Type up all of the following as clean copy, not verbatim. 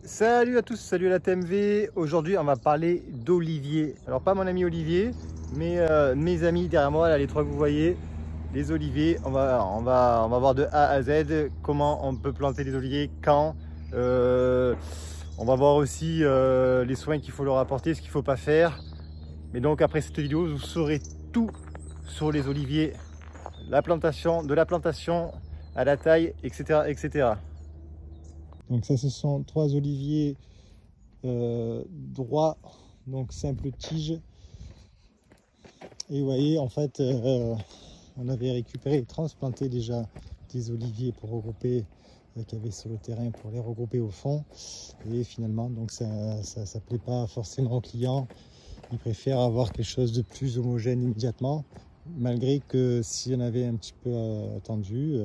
Salut à tous, salut à la TMV. Aujourd'hui on va parler d'oliviers. Alors pas mon ami Olivier, mais mes amis derrière moi, là, les trois que vous voyez, les oliviers. On va voir de A à Z comment on peut planter des oliviers, quand. On va voir aussi les soins qu'il faut leur apporter, ce qu'il ne faut pas faire. Mais donc après cette vidéo, vous saurez tout sur les oliviers, la plantation, de la plantation à la taille, etc. etc. Donc ça, ce sont trois oliviers droits, donc simple tige. Et vous voyez, en fait, on avait récupéré et transplanté déjà des oliviers pour regrouper, qu'il y avait sur le terrain, pour les regrouper au fond. Et finalement, donc ça plaît pas forcément aux clients. Ils préfèrent avoir quelque chose de plus homogène immédiatement, malgré que s'il y en avait un petit peu attendu.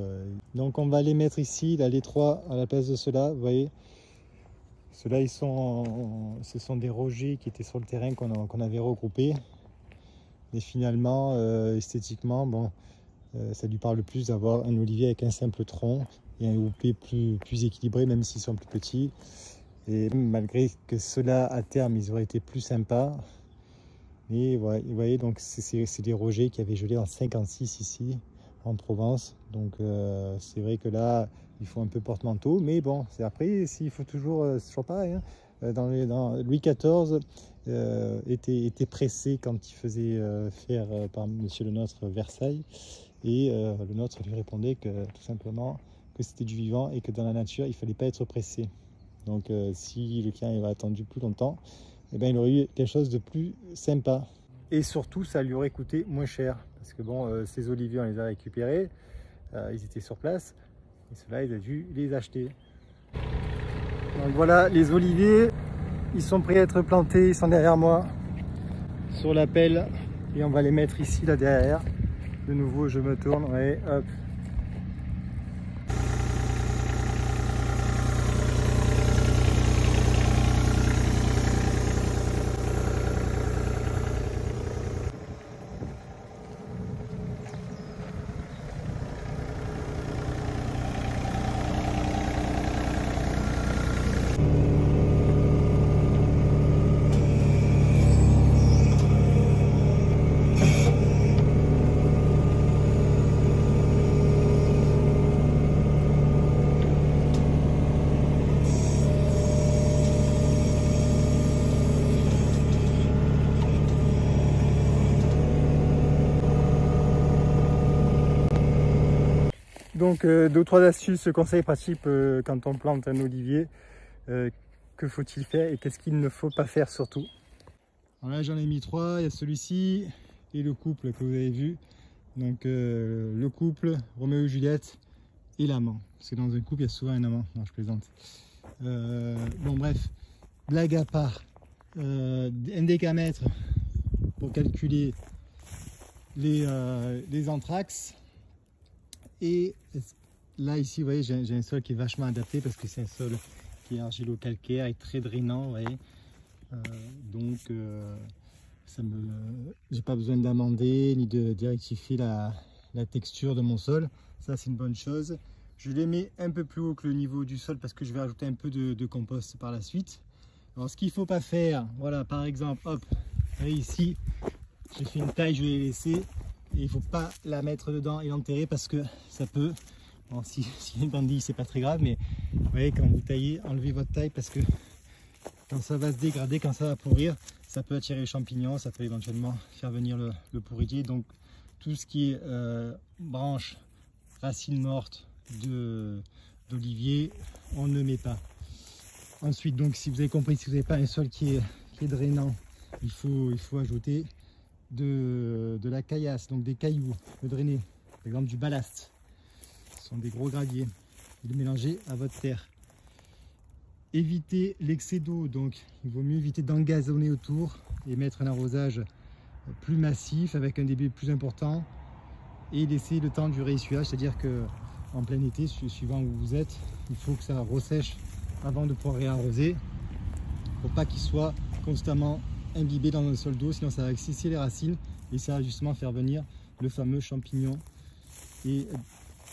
Donc on va les mettre ici, là, les trois à la place de ceux-là, vous voyez. Ceux-là, ce sont des rogers qui étaient sur le terrain qu'on avait regroupés. Et finalement, esthétiquement, bon, ça lui parle plus d'avoir un olivier avec un simple tronc et un groupé plus équilibré, même s'ils sont plus petits. Et malgré que ceux-là, à terme, ils auraient été plus sympas. Et voilà, vous voyez, donc c'est des rogers qui avaient gelé en 56 ici, en Provence. Donc c'est vrai que là, il faut un peu porte-manteau, mais bon, c'est après, s'il faut toujours, c'est toujours pareil. Hein. Dans Louis XIV était pressé quand il faisait faire par Monsieur le Nôtre Versailles, et le Nôtre lui répondait que tout simplement que c'était du vivant et que dans la nature, il ne fallait pas être pressé. Donc si le client avait attendu plus longtemps, eh bien, il aurait eu quelque chose de plus sympa. Et surtout, ça lui aurait coûté moins cher. Parce que bon, ces oliviers, on les a récupérés. Ils étaient sur place. Et ceux-là, il a dû les acheter. Donc voilà, les oliviers, ils sont prêts à être plantés. Ils sont derrière moi, sur la pelle. Et on va les mettre ici, là derrière. De nouveau, je me tourne. Ouais, hop. Donc deux ou trois astuces, conseils pratiques quand on plante un olivier. Que faut-il faire et qu'est-ce qu'il ne faut pas faire surtout? Alors là j'en ai mis trois, il y a celui-ci et le couple que vous avez vu. Donc le couple, Roméo et Juliette et l'amant. Parce que dans un couple il y a souvent un amant, non je plaisante. Bon bref, blague à part, un décamètre pour calculer les anthrax. Et là ici vous voyez j'ai un sol qui est vachement adapté parce que c'est un sol qui est argilo-calcaire et très drainant, vous voyez. Donc j'ai pas besoin d'amender ni de rectifier la texture de mon sol, ça c'est une bonne chose. Je les mets un peu plus haut que le niveau du sol parce que je vais rajouter un peu de compost par la suite. Alors ce qu'il faut pas faire, voilà par exemple, hop, vous voyez ici j'ai fait une taille, je vais les laisser. Et il ne faut pas la mettre dedans et l'enterrer parce que ça peut, bon, si y a une bandille c'est pas très grave, mais vous voyez quand vous taillez, enlevez votre taille parce que quand ça va se dégrader, quand ça va pourrir, ça peut attirer les champignons, ça peut éventuellement faire venir le pourrier. Donc tout ce qui est branches, racines mortes d'olivier, on ne met pas. Ensuite, donc si vous avez compris, si vous n'avez pas un sol qui est drainant, il faut ajouter de la caillasse, donc des cailloux, le drainer, par exemple du ballast, ce sont des gros graviers, et le mélanger à votre terre. Éviter l'excès d'eau, donc il vaut mieux éviter d'engazonner autour et mettre un arrosage plus massif avec un débit plus important et laisser le temps du réessuyage, c'est-à-dire que en plein été, suivant où vous êtes, il faut que ça ressèche avant de pouvoir réarroser pour pas qu'il soit constamment imbibé dans un sol d'eau, sinon ça va exciter les racines et ça va justement faire venir le fameux champignon et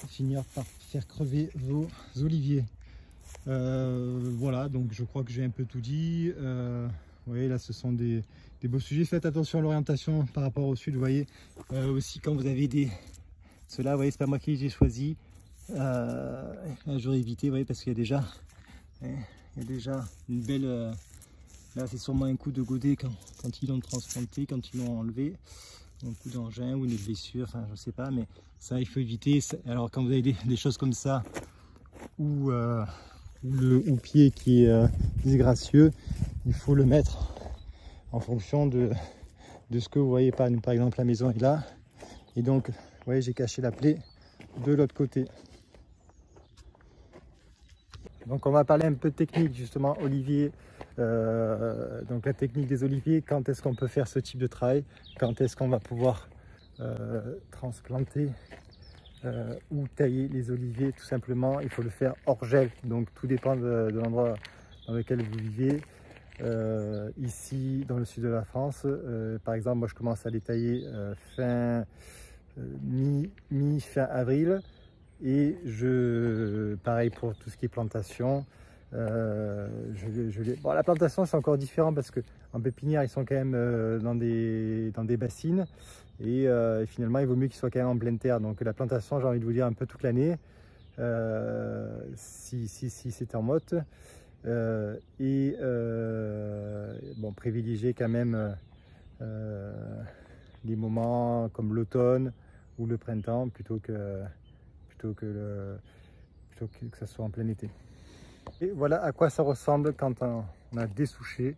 finir par faire crever vos oliviers. Voilà, donc je crois que j'ai un peu tout dit. Vous voyez, là ce sont des beaux sujets. Faites attention à l'orientation par rapport au sud. Vous voyez, aussi quand vous avez des... Ceux-là, vous voyez, c'est pas moi qui les ai choisis. J'aurais évité, vous voyez, parce qu'il y a déjà... Il y a déjà une belle... là, c'est sûrement un coup de godet quand ils l'ont transplanté, quand ils l'ont enlevé. Un coup d'engin ou une blessure, enfin, je sais pas, mais ça, il faut éviter. Alors, quand vous avez des choses comme ça, ou le houppier qui est disgracieux, il faut le mettre en fonction de ce que vous voyez pas. Nous, par exemple, la maison est là, et donc, vous voyez, j'ai caché la plaie de l'autre côté. Donc on va parler un peu de technique justement, olivier, donc la technique des oliviers, quand est-ce qu'on peut faire ce type de travail, quand est-ce qu'on va pouvoir transplanter ou tailler les oliviers. Tout simplement, il faut le faire hors gel, donc tout dépend de l'endroit dans lequel vous vivez. Ici dans le sud de la France, par exemple, moi je commence à les tailler mi-fin avril. Et pareil pour tout ce qui est plantation, bon, la plantation c'est encore différent parce que en pépinière ils sont quand même dans des bassines et finalement il vaut mieux qu'ils soient quand même en pleine terre. Donc la plantation, j'ai envie de vous dire un peu toute l'année, si c'est en motte, bon, privilégier quand même les moments comme l'automne ou le printemps plutôt que ça soit en plein été. Et voilà à quoi ça ressemble quand on a dessouché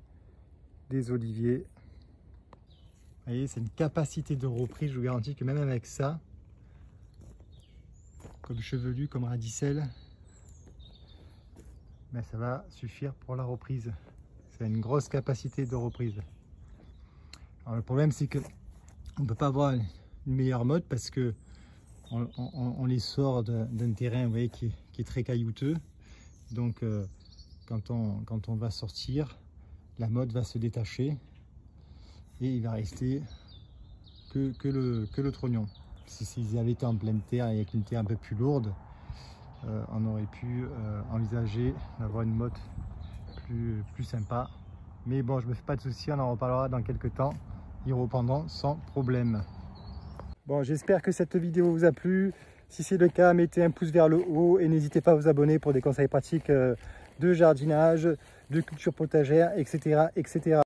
des oliviers. Vous voyez, c'est une capacité de reprise, je vous garantis que même avec ça, comme chevelu, comme radicelle, ben ça va suffire pour la reprise. C'est une grosse capacité de reprise. Alors le problème c'est que on ne peut pas avoir une meilleure mode parce que on les sort d'un terrain, vous voyez, qui est très caillouteux. Donc quand on va sortir, la motte va se détacher et il va rester que le trognon. S'ils avaient été en pleine terre avec une terre un peu plus lourde, on aurait pu envisager d'avoir une motte plus sympa. Mais bon, je me fais pas de soucis, on en reparlera dans quelques temps. Ils reprendront sans problème. Bon, j'espère que cette vidéo vous a plu. Si c'est le cas, mettez un pouce vers le haut et n'hésitez pas à vous abonner pour des conseils pratiques de jardinage, de culture potagère, etc., etc.